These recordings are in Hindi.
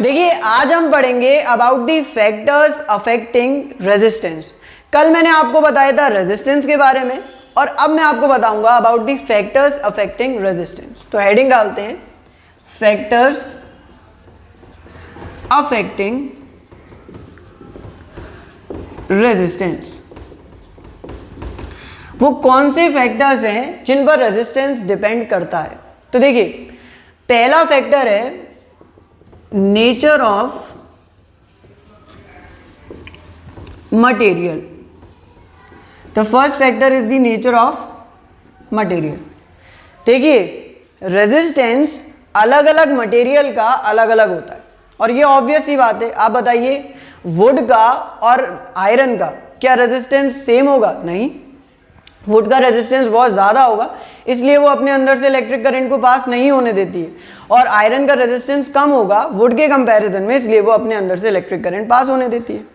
देखिए आज हम पढ़ेंगे about the factors affecting resistance. कल मैंने आपको बताया था रेजिस्टेंस के बारे में और अब मैं आपको बताऊंगा about the factors affecting resistance. तो हेडिंग डालते हैं फैक्टर्स अफेक्टिंग रेजिस्टेंस। वो कौन से फैक्टर्स हैं जिन पर रेजिस्टेंस डिपेंड करता है। तो देखिए पहला फैक्टर है nature of material. The first factor is the nature of material. देखिए रेजिस्टेंस अलग अलग मटेरियल का अलग अलग होता है और ये ऑब्वियस सी बात है। आप बताइए वुड का और आयरन का क्या रेजिस्टेंस सेम होगा? नहीं, वुड का रेजिस्टेंस बहुत ज़्यादा होगा, इसलिए वो अपने अंदर से इलेक्ट्रिक करंट को पास नहीं होने देती है। और आयरन का रेजिस्टेंस कम होगा वुड के कंपैरिजन में, इसलिए वो अपने अंदर से इलेक्ट्रिक करंट पास होने देती है।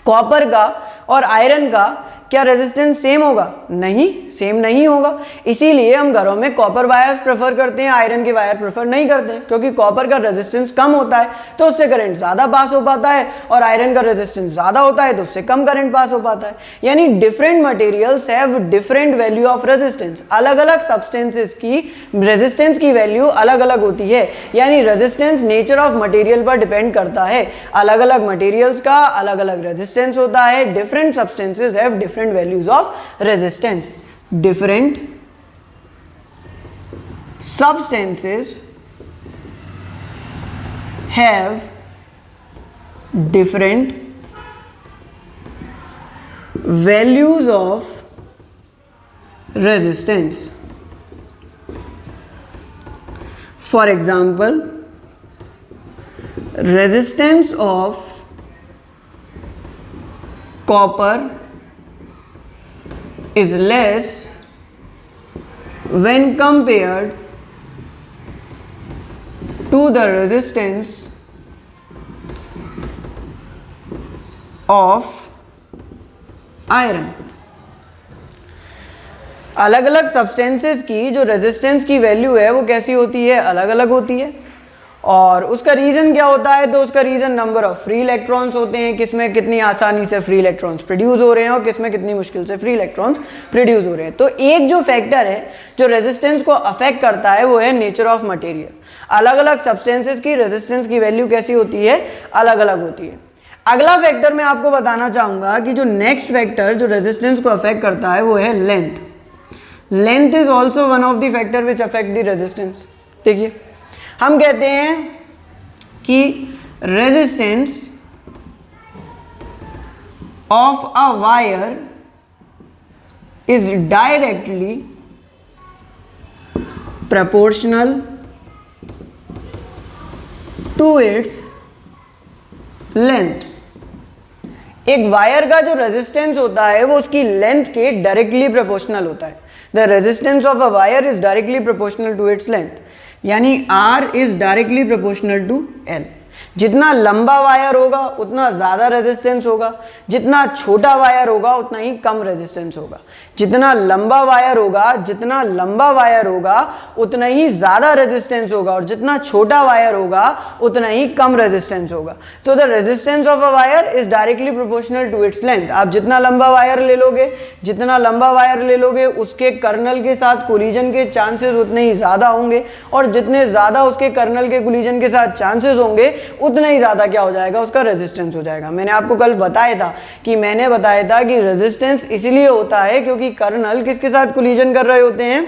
कॉपर का और आयरन का क्या रेजिस्टेंस सेम होगा? नहीं, सेम नहीं होगा। इसीलिए हम घरों में कॉपर वायर प्रेफर करते हैं, आयरन के वायर प्रेफर नहीं करते हैं, क्योंकि कॉपर का रेजिस्टेंस कम होता है तो उससे करंट ज़्यादा पास हो पाता है और आयरन का रेजिस्टेंस ज़्यादा होता है तो उससे कम करंट पास हो पाता है। यानी different materials have different value of resistance. अलग अलग सब्सटेंसेस की रेजिस्टेंस की वैल्यू अलग अलग होती है। यानी रेजिस्टेंस नेचर ऑफ मटेरियल पर डिपेंड करता है। अलग अलग मटेरियल्स का अलग अलग रेजिस्टेंस होता है। Different substances have different values of resistance. Different substances have different values of resistance. For example, resistance of copper is less when compared to the resistance of iron. अलग अलग सब्सटेंसेस की जो रेजिस्टेंस की वैल्यू है वो कैसी होती है? अलग अलग होती है। और उसका रीज़न क्या होता है? तो उसका reason number of free electrons होते हैं, किसमें कितनी आसानी से फ्री इलेक्ट्रॉन्स प्रोड्यूस हो रहे हैं और किसमें कितनी मुश्किल से फ्री इलेक्ट्रॉन्स प्रोड्यूस हो रहे हैं। तो एक जो फैक्टर है जो रेजिस्टेंस को अफेक्ट करता है वो है नेचर ऑफ मटेरियल। अलग अलग सब्सटेंसेस की रेजिस्टेंस की वैल्यू कैसी होती है? अलग अलग होती है। अगला फैक्टर मैं आपको बताना चाहूँगा कि जो नेक्स्ट फैक्टर जो रेजिस्टेंस को अफेक्ट करता है वो है length. Length is also one of the factor which affect the resistance. देखिए हम कहते हैं कि resistance of a wire is directly proportional to its length. एक वायर का जो रेजिस्टेंस होता है वो उसकी लेंथ के डायरेक्टली प्रोपोर्शनल होता है। The resistance of a wire is directly proportional to its length, यानी R is directly proportional to L। जितना लंबा वायर होगा उतना ज़्यादा रेजिस्टेंस होगा, जितना छोटा वायर होगा उतना ही कम रेजिस्टेंस होगा। जितना लंबा वायर होगा उतना ही ज़्यादा रेजिस्टेंस होगा और जितना छोटा वायर होगा उतना ही कम रेजिस्टेंस होगा। तो the resistance of a wire is directly proportional to its length. आप जितना लंबा वायर ले लोगे उसके कर्नल के साथ कोलिजन के चांसेस उतने ही ज़्यादा होंगे और जितने ज़्यादा उसके कर्नल के कोलिजन के साथ चांसेस होंगे उतना ही ज़्यादा क्या हो जाएगा? उसका रेजिस्टेंस हो जाएगा। मैंने आपको कल बताया था कि रेजिस्टेंस इसलिए होता है क्योंकि कर्नल किसके साथ कोलिजन कर रहे होते हैं?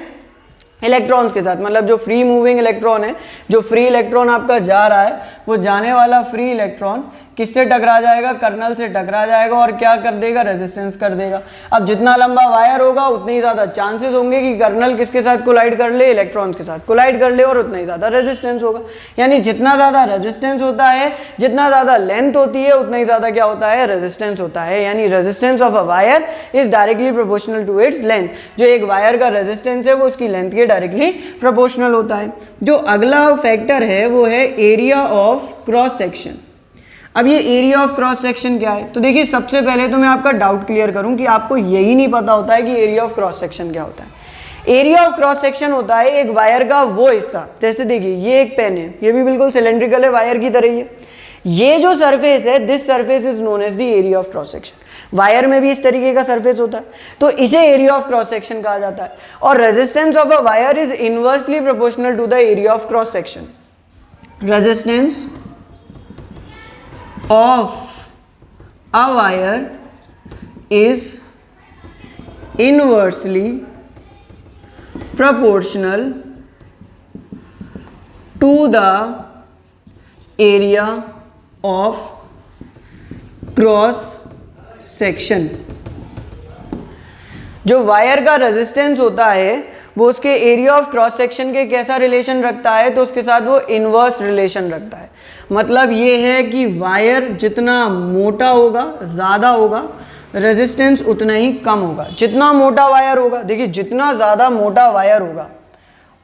इलेक्ट्रॉन्स के साथ। मतलब जो फ्री मूविंग इलेक्ट्रॉन है, जो फ्री इलेक्ट्रॉन आपका जा रहा है, वो जाने वाला फ्री इलेक्ट्रॉन किससे टकरा जाएगा? कर्नल से टकरा जाएगा और क्या कर देगा? रेजिस्टेंस कर देगा। अब जितना लंबा वायर होगा उतने ही ज़्यादा चांसेस होंगे कि कर्नल किसके साथ कोलाइड कर ले? इलेक्ट्रॉन्स के साथ कोलाइड कर ले और उतना ही ज़्यादा रेजिस्टेंस होगा। यानी जितना ज़्यादा रेजिस्टेंस होता है, जितना ज़्यादा लेंथ होती है उतना ही ज़्यादा क्या होता है? रेजिस्टेंस होता है। यानी resistance of a wire is directly proportional to its length. जो एक वायर का रेजिस्टेंस है वो उसकी लेंथ के डायरेक्टली प्रोपोर्शनल होता है। जो अगला फैक्टर है वो है एरिया ऑफ क्रॉस सेक्शन। अब ये एरिया ऑफ क्रॉस सेक्शन क्या है? तो देखिए सबसे पहले तो मैं आपका डाउट क्लियर करूं कि आपको यही नहीं पता होता है कि एरिया ऑफ क्रॉस सेक्शन क्या होता है। एरिया ऑफ क्रॉस सेक्शन होता है एक वायर का वो हिस्सा, जैसे देखिए ये एक पेन है, ये भी बिल्कुल सिलेंड्रिकल है, वायर की तरह ही है। ये जो सरफेस है, this surface is known as the area of cross section. Wire में भी इस तरीके का सरफेस होता है, तो इसे एरिया ऑफ क्रॉस सेक्शन कहा जाता है। और resistance of a wire is inversely proportional to the area of cross section. Resistance of a wire is inversely proportional to the area of cross section। जो वायर का रेजिस्टेंस होता है वो उसके एरिया ऑफ क्रॉस सेक्शन के कैसा रिलेशन रखता है, तो उसके साथ वो इनवर्स रिलेशन रखता है। मतलब ये है कि वायर जितना मोटा होगा, ज़्यादा होगा, रेजिस्टेंस उतना ही कम होगा। जितना मोटा वायर होगा, देखिए जितना ज़्यादा मोटा वायर होगा,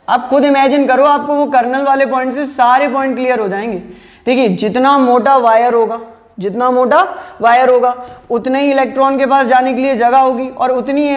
आप खुद इमेजिन करो, आपको वो कर्नल वाले पॉइंट से सारे पॉइंट क्लियर हो जाएंगे। देखिए जितना मोटा वायर होगा, जितना मोटा वायर होगा उतने ही इलेक्ट्रॉन के पास जाने के लिए जगह होगी, और उतनी ही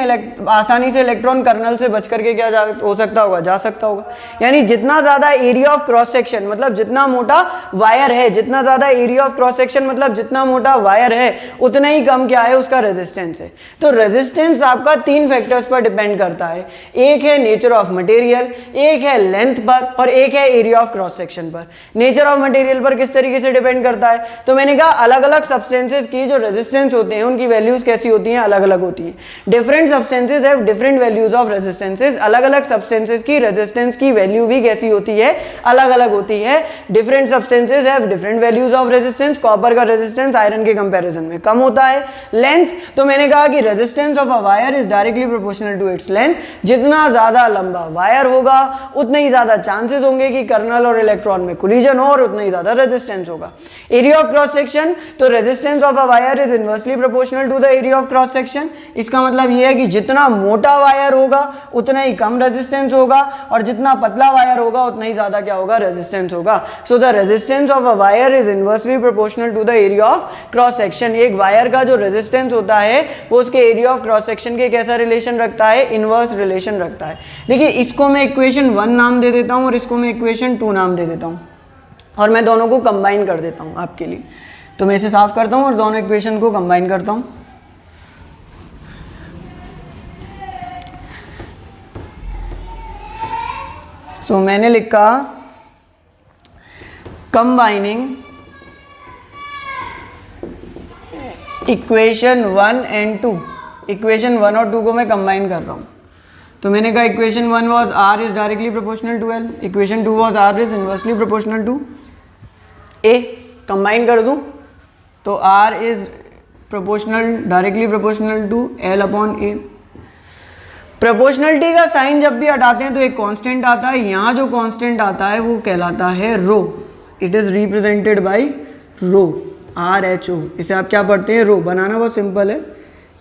आसानी से इलेक्ट्रॉन कर्नल से बच करके क्या हो सकता होगा, जा सकता होगा। यानी जितना ज़्यादा एरिया ऑफ क्रॉस सेक्शन, मतलब जितना मोटा वायर है, जितना ज़्यादा एरिया ऑफ क्रॉस सेक्शन मतलब जितना मोटा वायर है, उतना ही कम क्या है, उसका रेजिस्टेंस है। तो रेजिस्टेंस आपका 3 फैक्टर्स पर डिपेंड करता है। एक है नेचर ऑफ मटेरियल, एक है लेंथ पर, और एक है एरिया ऑफ क्रॉस सेक्शन पर। नेचर ऑफ मटेरियल पर किस तरीके से डिपेंड करता है, तो मैंने कहा अलग अलग सब्सटेंसेस की जो रेजिस्टेंस होते हैं उनकी वैल्यूज कैसी होती हैं, अलग अलग होती हैं। Different substances have different values of resistances. अलग अलग सब्सटेंसेस की रेजिस्टेंस की वैल्यू भी कैसी होती है, अलग अलग होती है। Different substances have different values of resistance. Copper का रेजिस्टेंस आयरन के कंपैरिजन में कम होता है। लेंथ, तो मैंने कहा कि resistance of a wire is directly proportional to its length. जितना ज्यादा लंबा वायर होगा उतने ही ज्यादा चांसेस होंगे कि कर्नल और इलेक्ट्रॉन में कोलिजन हो, और उतना ही ज्यादा रेजिस्टेंस होगा। एरिया ऑफ क्रॉस सेक्शन, तो resistance of a wire is inversely proportional to the area of cross section. इसका मतलब यह है कि जितना मोटा वायर होगा उतना ही कम रेजिस्टेंस होगा, और जितना पतला वायर होगा उतना ही ज्यादा क्या होगा, रेजिस्टेंस होगा। So the resistance of a wire is inversely proportional to the area of cross section. एक वायर का जो रेजिस्टेंस होता है वो उसके एरिया ऑफ क्रॉस सेक्शन के कैसा रिलेशन रखता है, इनवर्स रिलेशन रखता है। देखिए इसको मैं इक्वेशन 1 नाम दे देता हूं और इसको मैं इक्वेशन 2 नाम दे देता हूं, और मैं दोनों को कंबाइन कर देता हूं आपके लिए। तो मैं इसे साफ करता हूं और दोनों इक्वेशन को कंबाइन करता हूं। सो मैंने लिखा कंबाइनिंग इक्वेशन 1 एंड 2। इक्वेशन 1 और 2 को मैं कंबाइन कर रहा हूं। तो मैंने कहा equation 1 was R is directly proportional to L, equation 2 was R is inversely proportional to A। Combine कर दूं तो R is proportional, directly proportional to L upon A। Proportionality का साइन जब भी हटाते हैं तो एक कांस्टेंट आता है। यहाँ जो कांस्टेंट आता है वो कहलाता है rho. It is represented by rho, RHO। इसे आप क्या पढ़ते हैं, रो। बनाना बहुत सिंपल है,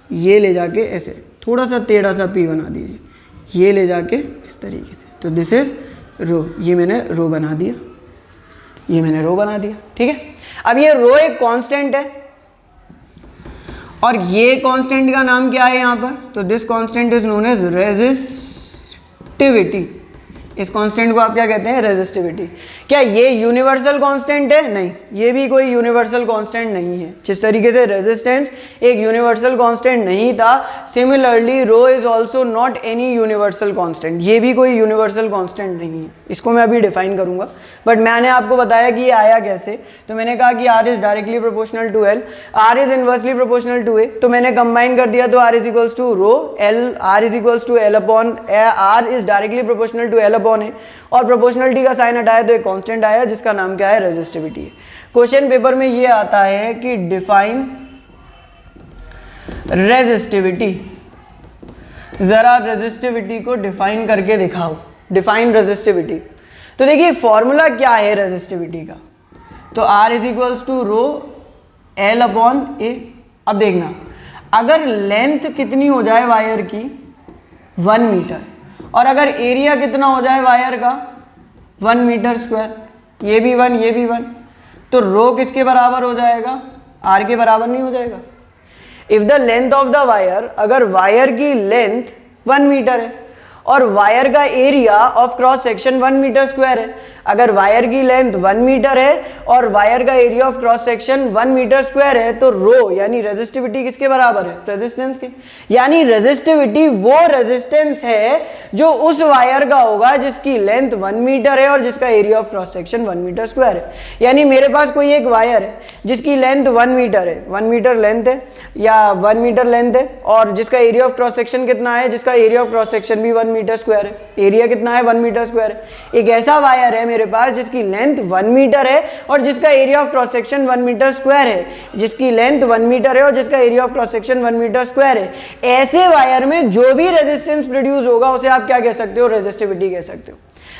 ये ले जाके ऐसे थोड़ा सा टेढ़ा सा P बना दीजिए, ये ले जाके इस तरीके से, तो दिस इज रो। ये मैंने रो बना दिया, ये मैंने रो बना दिया, ठीक है। अब ये रो एक कांस्टेंट है, और ये कांस्टेंट का नाम क्या है यहाँ पर, तो this constant is known as resistivity. इस कांस्टेंट को आप क्या कहते हैं, रेजिस्टिविटी। क्या ये यूनिवर्सल कांस्टेंट है, नहीं, ये भी कोई यूनिवर्सल कांस्टेंट नहीं है। जिस तरीके से रेजिस्टेंस एक यूनिवर्सल कांस्टेंट नहीं था, similarly rho is also not any universal constant. ये भी कोई यूनिवर्सल कांस्टेंट नहीं है। इसको मैं अभी डिफाइन करूंगा, बट मैंने आपको बताया कि ये आया कैसे। तो मैंने कहा कि R is directly proportional to L, R is inversely proportional to A। तो मैंने कंबाइन कर दिया, तो R is equals to rho L, R is equals to L upon R is directly proportional to L upon A। और प्रोपोर्शनलिटी का साइन हटाया तो एक कांस्टेंट आया जिसका नाम क्या है, रेजिस्टिविटी है। क्वेश्चन पेपर में ये आता है कि डिफाइन रेजिस्टिविटी। जरा रेजिस्टिविटी को डिफाइन करके दिखाओ, डिफाइन रेजिस्टिविटी। तो देखिए फॉर्मूला क्या है रेजिस्टिविटी का, तो R is equals to rho L upon A। अब देखना, अगर लेंथ कितनी हो जाए वायर की, 1 मीटर, और अगर एरिया कितना हो जाए वायर का, 1 मीटर स्क्वायर, ये भी 1, ये भी 1, तो रो किसके बराबर हो जाएगा, R के बराबर नहीं हो जाएगा। If the length of the wire, अगर वायर की लेंथ 1 मीटर है और वायर का area of cross section 1 metre square है। अगर वायर की लेंथ 1 मीटर है और वायर का area of cross section 1 metre square है तो रो यानी रेजिस्टिविटी किसके बराबर है? रेजिस्टेंस के। यानी रेजिस्टिविटी वो रेजिस्टेंस है जो उस वायर का होगा जिसकी लेंथ 1 मीटर है और जिसका area of cross section 1 metre square है। यानी मेरे पास कोई एक वायर है जिसकी लेंथ 1 मीटर है, 1 मीटर लेंथ है या 1 मीटर लेंथ है और जिसका एरिया ऑफ क्रॉस सेक्शन कितना है? जिसका एरिया ऑफ क्रॉस सेक्शन भी 1 मीटर स्क्वायर है। एरिया कितना है? 1 मीटर स्क्वायर है। एक ऐसा वायर है मेरे पास जिसकी लेंथ 1 मीटर है और जिसका area of cross section 1 metre square है, जिसकी लेंथ 1 मीटर है और जिसका area of cross section 1 metre square है। ऐसे वायर में जो भी रेजिस्टेंस प्रोड्यूस होगा उसे आप क्या कह सकते हो? रेजिस्टिविटी कह सकते हो।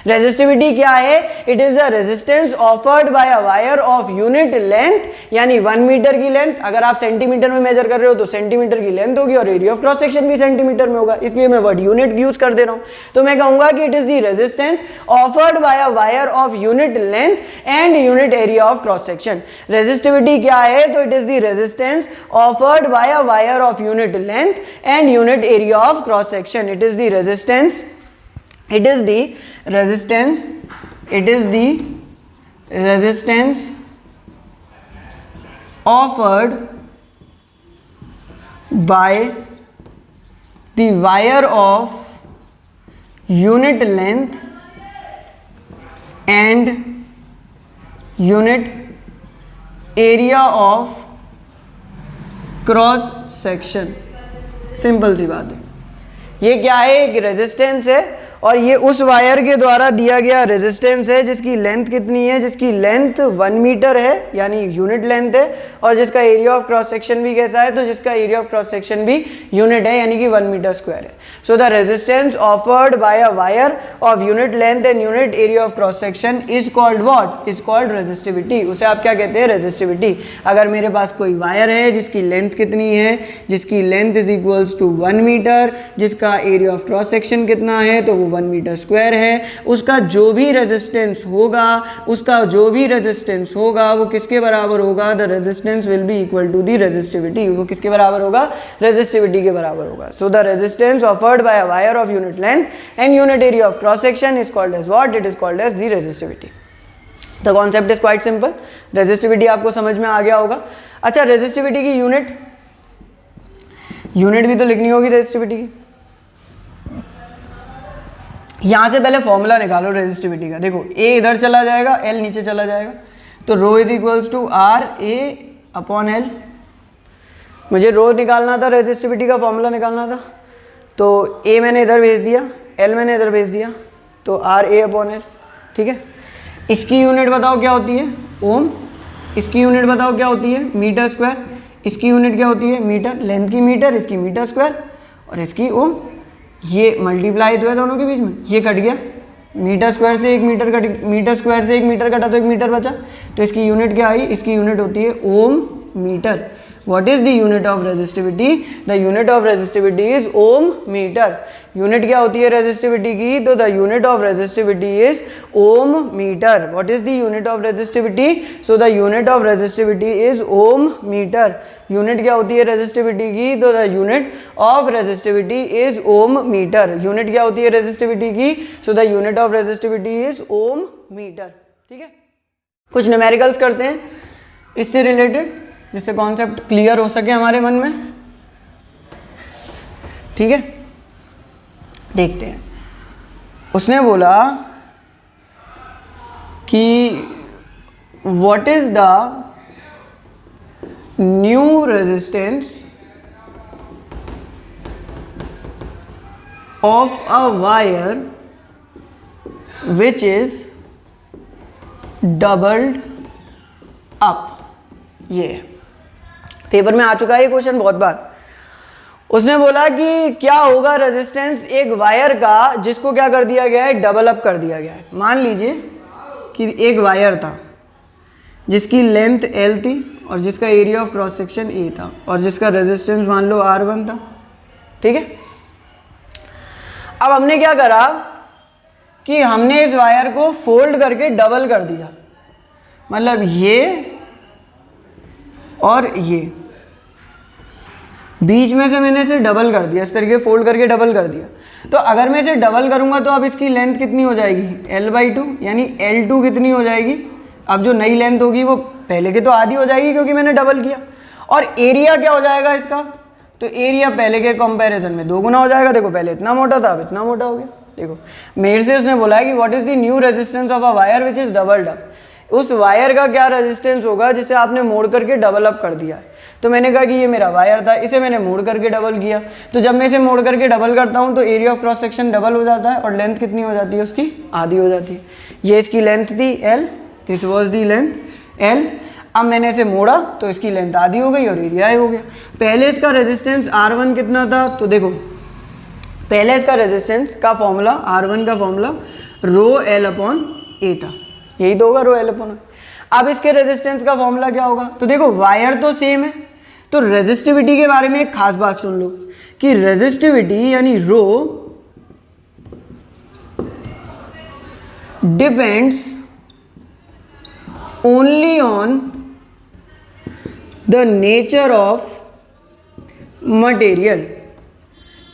रेजिस्टिविटी क्या है? It is the resistance offered by a wire of unit length, यानी 1 मीटर की लेंथ। अगर आप सेंटीमीटर में मेजर कर रहे हो तो सेंटीमीटर की लेंथ होगी और एरिया ऑफ क्रॉस सेक्शन भी सेंटीमीटर में होगा, इसलिए मैं वर्ड यूनिट यूज कर दे रहा हूं। तो मैं कहूंगा कि it is the resistance offered by a wire of unit length and unit area of cross section. Resistivity क्या है? तो it is the resistance offered by a wire of unit length and unit area of cross section. It is the resistance, it is the resistance offered by the wire of unit length and unit area of cross section. Simple सी बात है। ये क्या है? एक रेजिस्टेंस है और ये उस वायर के द्वारा दिया गया रेजिस्टेंस है जिसकी लेंथ कितनी है? जिसकी लेंथ 1 मीटर है यानी यूनिट लेंथ है और जिसका एरिया ऑफ क्रॉस सेक्शन भी कैसा है? तो जिसका एरिया ऑफ क्रॉस सेक्शन भी यूनिट है यानी कि 1 मीटर स्क्वायर है। सो the resistance offered by a wire of unit length and unit area of cross section is called what? Is called resistivity. उसे आप क्या कहते हैं? रेजिस्टिविटी। अगर मेरे पास कोई वायर है जिसकी लेंथ कितनी है? जिसकी length is equals to 1 metre, जिसका एरिया ऑफ क्रॉस सेक्शन कितना है? तो वो 1 मीटर स्क्वायर है। उसका जो भी रेजिस्टेंस होगा वो किसके बराबर होगा? The resistance will be equal to the resistivity. वो किसके बराबर होगा? रेजिस्टिविटी के बराबर होगा। So the resistance offered by a wire of unit length and unit area of cross section is called as what? It is called as the resistivity. The concept is quite simple. Resistivity आपको समझ में आ गया होगा। अच्छा, रेजिस्टिविटी की यूनिट भी तो लिखनी होगी रेजिस्टिविटी की। यहां से पहले फॉर्मूला निकालो रेजिस्टिविटी का। देखो, ए इधर चला जाएगा, एल नीचे चला जाएगा, तो rho is equals to R A upon L. मुझे रो निकालना था, रेजिस्टिविटी का फॉर्मूला निकालना था, तो ए मैंने इधर भेज दिया, एल मैंने इधर भेज दिया, तो आर ए अपॉन एल। ठीक है। इसकी यूनिट बताओ क्या होती है? ओम। इसकी यूनिट बताओ क्या होती है? Metre square. इसकी यूनिट क्या होती है? मीटर। लेंथ की मीटर, इसकी मीटर स्क्वायर और इसकी ओम। ये मल्टीप्लाई तो है दोनों के बीच में, ये कट गया। मीटर स्क्वायर से 1 मीटर कट, मीटर स्क्वायर से 1 मीटर कटा तो 1 मीटर बचा। तो इसकी यूनिट क्या आई? इसकी यूनिट होती है ओम metre. What is the unit of resistivity? The unit of resistivity is ohm meter. Unit क्या होती है रेजिस्टिविटी की? तो the unit of resistivity is ohm meter. What is the unit of resistivity? So the unit of resistivity is ohm meter. Unit क्या होती है रेजिस्टिविटी की? तो the unit of resistivity is ohm meter. Unit क्या होती है रेजिस्टिविटी की? So the unit of resistivity is ohm meter. ठीक है। कुछ न्यूमेरिकल्स करते हैं इससे रिलेटेड, जिससे कॉन्सेप्ट क्लियर हो सके हमारे मन में। ठीक है, देखते हैं। उसने बोला कि what is the new resistance of a wire which is doubled up. ये पेपर में आ चुका है ये क्वेश्चन बहुत बार। उसने बोला कि क्या होगा रेजिस्टेंस एक वायर का जिसको क्या कर दिया गया है? डबल अप कर दिया गया है। मान लीजिए कि एक वायर था जिसकी लेंथ L थी और जिसका area of cross section A था और जिसका रेजिस्टेंस मान लो R1 था। ठीक है। अब हमने क्या करा कि हमने इस वायर को फोल्ड करके डबल कर दिया, मतलब ये और ये बीच में से मैंने इसे डबल कर दिया, इस तरीके फोल्ड करके डबल कर दिया। तो अगर मैं इसे डबल करूंगा तो अब इसकी लेंथ कितनी हो जाएगी, L/2, यानी L2 कितनी हो जाएगी, अब जो नई लेंथ होगी वो पहले के तो आधी हो जाएगी क्योंकि मैंने डबल किया। और एरिया क्या हो जाएगा इसका, तो एरिया पहले के कंपैरिजन में 2 गुना हो जाएगा। देखो पहले इतना मोटा था, अब इतना मोटा हो गया। देखो मेरे से उसने बोला है कि what is the new resistance of a wire which is doubled up, उस वायर का क्या रेजिस्टेंस होगा जिसे आपने मोड़ करके डबल अप कर दिया है। तो मैंने कहा कि ये मेरा वायर था, इसे मैंने मोड़ करके डबल किया। तो जब मैं इसे मोड़ करके डबल करता हूँ तो area of cross section double हो जाता है और लेंथ कितनी हो जाती है, उसकी आधी हो जाती है। ये इसकी लेंथ थी L, this was the length L। अब मैंने इसे मोड़ा तो इसकी लेंथ आधी हो गई और एरिया हो गया। पहले इसका रेजिस्टेंस R1 कितना था, तो देखो पहले इसका रेजिस्टेंस का फॉर्मूला, R1 का फॉर्मूला ρL/A था, यही तो होगा ρL/A। अब इसके रेजिस्टेंस का फॉर्मूला क्या होगा, तो देखो वायर तो सेम है, तो रेजिस्टिविटी के बारे में एक खास बात सुन लो कि रेजिस्टिविटी यानी rho depends only on the nature of material.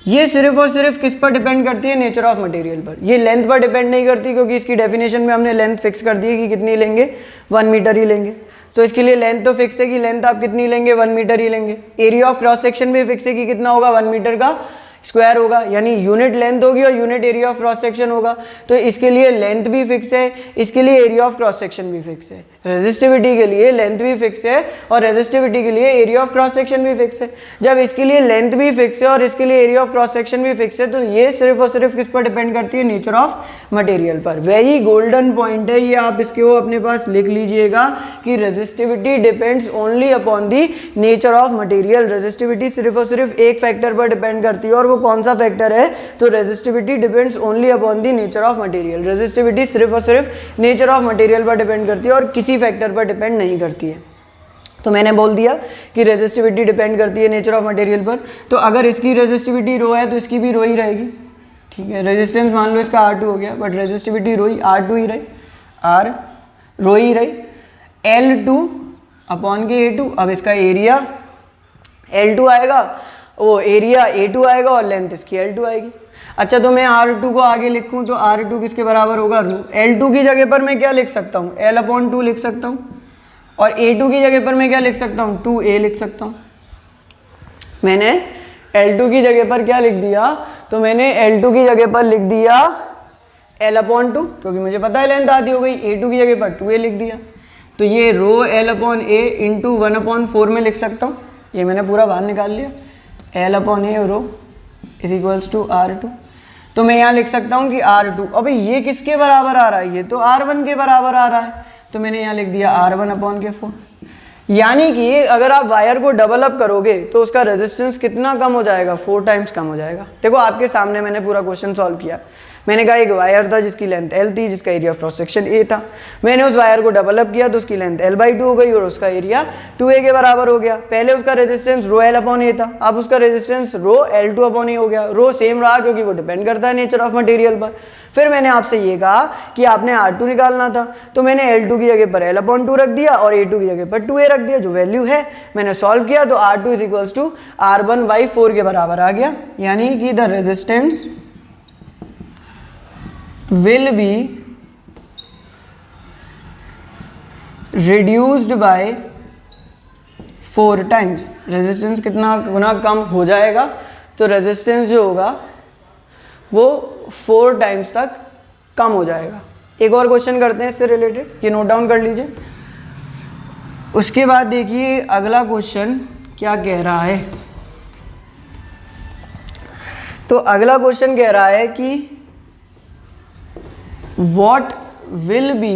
ये सिर्फ और सिर्फ किस पर डिपेंड करती है, नेचर ऑफ मटेरियल पर। ये लेंथ पर डिपेंड नहीं करती क्योंकि इसकी डेफिनेशन में हमने लेंथ फिक्स कर दी है कि कितनी लेंगे, 1 मीटर ही लेंगे। तो इसके लिए लेंथ तो फिक्स है कि लेंथ आप कितनी लेंगे, 1 मीटर ही लेंगे। एरिया ऑफ क्रॉस सेक्शन भी फिक्स है कि कितना होगा, 1 मीटर का स्क्वायर होगा, यानी यूनिट लेंथ होगी और unit area of cross section होगा। तो इसके लिए लेंथ भी फिक्स है, इसके लिए एरिया ऑफ क्रॉस सेक्शन भी फिक्स है। रेजिस्टिविटी के लिए लेंथ भी फिक्स है और रेजिस्टिविटी के लिए एरिया ऑफ क्रॉस सेक्शन भी फिक्स है। जब इसके लिए लेंथ भी फिक्स है और इसके लिए एरिया ऑफ क्रॉस सेक्शन भी फिक्स है तो ये सिर्फ और सिर्फ किस पर डिपेंड करती है, नेचर ऑफ मटेरियल पर। वेरी गोल्डन पॉइंट है ये, आप इसके वो अपने पास लिख लीजिएगा कि resistivity depends only upon the nature of material. Resistivity सिर्फ और सिर्फ एक फैक्टर पर डिपेंड करती है और वो कौन सा फैक्टर है, तो resistivity depends only upon the nature of material. Resistivity सिर्फ और सिर्फ नेचर ऑफ मटेरियल पर डिपेंड करती है और किसी फैक्टर पर डिपेंड नहीं करती है। तो मैंने बोल दिया कि रेजिस्टिविटी डिपेंड करती है नेचर ऑफ मटेरियल पर। तो अगर इसकी रेजिस्टिविटी रो है तो इसकी भी रो ही रहेगी, ठीक है। रेजिस्टेंस मान लो इसका R2 हो गया, but resistivity row he R2 ही रही, R रो ही रही, L2/A2। अब इसका एरिया L2 आएगा, वो एरिया A2 आएगा और लेंथ इसकी L2 आएगी। अच्छा तो मैं R2 को आगे लिखूं तो R2 किसके बराबर होगा, रो। L2 की जगह पर मैं क्या लिख सकता हूँ, L/2 लिख सकता हूँ और A2 की जगह पर मैं क्या लिख सकता हूँ, 2A लिख सकता हूँ। मैंने L2 की जगह पर क्या लिख दिया, तो मैंने L2 की जगह पर लिख दिया L/2 क्योंकि मुझे पता है लेंथ आधी हो गई। A2 की जगह पर 2A लिख दिया, तो ये रो L/A इंटू 1/4 में लिख सकता हूँ। ये मैंने पूरा बाहर निकाल लिया, L/A row is equals to R2। तो मैं यहाँ लिख सकता हूँ कि R2, अबे ये किसके बराबर आ रहा है, ये तो R1 के बराबर आ रहा है, तो मैंने यहाँ लिख दिया R1/4। यानी कि अगर आप वायर को डबल अप करोगे तो उसका रेजिस्टेंस कितना कम हो जाएगा, 4 टाइम्स कम हो जाएगा। देखो आपके सामने मैंने पूरा क्वेश्चन सॉल्व किया। मैंने कहा एक वायर था जिसकी लेंथ L थी, जिसका area of cross section A था। मैंने उस वायर को डबल अप किया तो उसकी लेंथ L/2 हो गई और उसका एरिया 2A के बराबर हो गया। पहले उसका रेजिस्टेंस ρL/A था, अब उसका रेजिस्टेंस ρL2/A हो गया। रो सेम रहा क्योंकि वो डिपेंड करता है नेचर ऑफ मटेरियल पर। फिर मैंने आपसे ये कहा कि आपने R2 निकालना था, तो मैंने L2 की जगह पर L/2 रख दिया और A2 की जगह पर 2A रख दिया, जो वैल्यू है मैंने सॉल्व किया तो R2 is equals to R1/4 के बराबर आ गया। यानी कि the resistance will be reduced by 4 times। Resistance कितना गुना कम हो जाएगा, तो रेजिस्टेंस जो होगा वो 4 टाइम्स तक कम हो जाएगा। एक और क्वेश्चन करते हैं इससे रिलेटेड, ये नोट डाउन कर लीजिए। उसके बाद देखिए अगला क्वेश्चन क्या कह रहा है। तो अगला क्वेश्चन कह रहा है कि what will be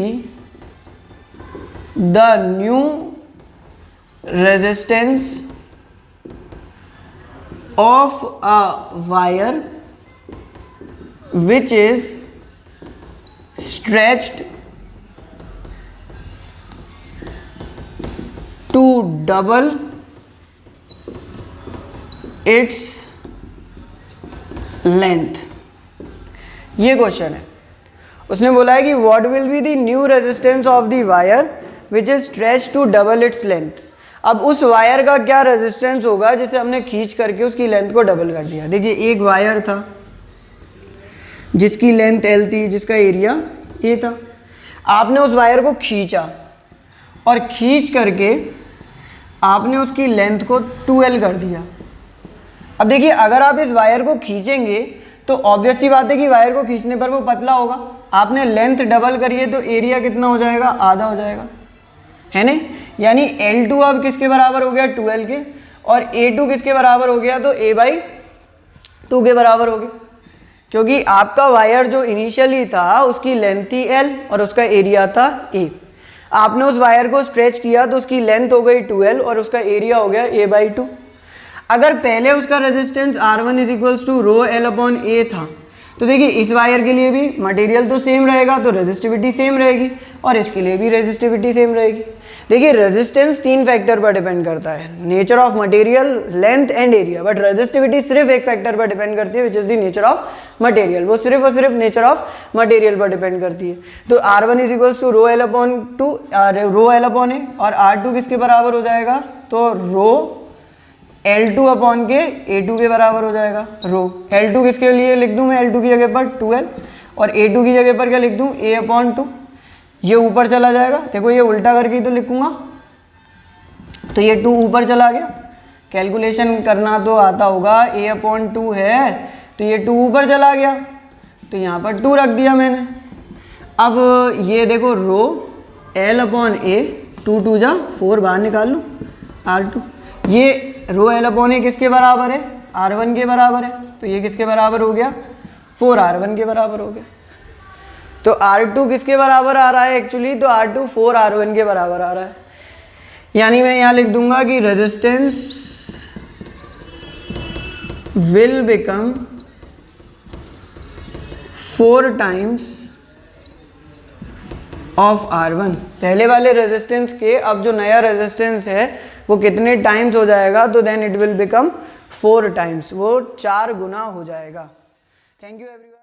the new resistance of a wire which is stretched to double its length। ये क्वेश्चन है। उसने बोला है कि what will be the new resistance of the wire which is stretch to double its length. अब उस वायर का क्या रेजिस्टेंस होगा जिसे हमने खींच करके उसकी लेंथ को डबल कर दिया। देखिए एक वायर था जिसकी लेंथ L थी, जिसका एरिया A था। आपने उस वायर को खींचा और खींच करके आपने उसकी लेंथ को 2L कर दिया। अब देखिए अगर आप इस वायर को खींचेंगे तो ऑब्वियस सी बात है कि वायर को खींचने पर वो पतला होगा। आपने लेंथ डबल करी है तो एरिया कितना हो जाएगा, आधा हो जाएगा, है ना। यानी L2 अब किसके बराबर हो गया, 2L के, और A2 किसके बराबर हो गया, तो A/2 के बराबर हो गया, क्योंकि आपका वायर जो इनिशियली था उसकी लेंथ थी L और उसका एरिया था A। आपने उस वायर को स्ट्रेच किया तो उसकी लेंथ हो गई 2L और उसका एरिया हो गया A/2। अगर पहले उसका resistance R1 is to rho L upon A था, तो देखिए इस वायर के लिए भी मटेरियल तो सेम रहेगा तो रेजिस्टिविटी सेम रहेगी, और इसके लिए भी रेजिस्टिविटी सेम रहेगी। देखिए रेजिस्टेंस 3 फैक्टर पर डिपेंड करता है, nature of material, length and area, but resistivity सिर्फ एक फैक्टर पर डिपेंड करती है, which is the nature of material. वो सिर्फ और सिर्फ नेचर ऑफ मटेरियल पर डिपेंड करती है। तो R1 is to rho L upon A, और R2 किसके बराबर हो जाएगा, तो रो L2 अपॉन के A2 के बराबर हो जाएगा। रो L2 किसके लिए लिख दूं मैं, L2 की जगह पर 2L, और A2 की जगह पर क्या लिख दूं, A/2। ये ऊपर चला जाएगा, देखो ये उल्टा करके ही तो लिखूंगा, तो ये 2 ऊपर चला गया। कैलकुलेशन करना तो आता होगा, A/2 है तो ये 2 ऊपर चला गया, तो यहाँ पर 2 रख दिया मैंने। अब ये देखो रो L अपॉन A, 2 2 जा 4 बाहर निकाल लूँ, R2। ये रो L अपॉन A किसके बराबर है, R1 के बराबर है, तो ये किसके बराबर हो गया, 4R1 के बराबर हो गया। तो R2 किसके बराबर आ रहा है एक्चुअली, तो R2 4R1 के बराबर आ रहा है। यानी मैं यहाँ लिख दूंगा कि resistance will become 4 times of R1। पहले वाले रेजिस्टेंस के अब जो नया रेजिस्टेंस है वो कितने टाइम्स हो जाएगा, तो then it will become 4 times, वो 4 गुना हो जाएगा। Thank you everyone.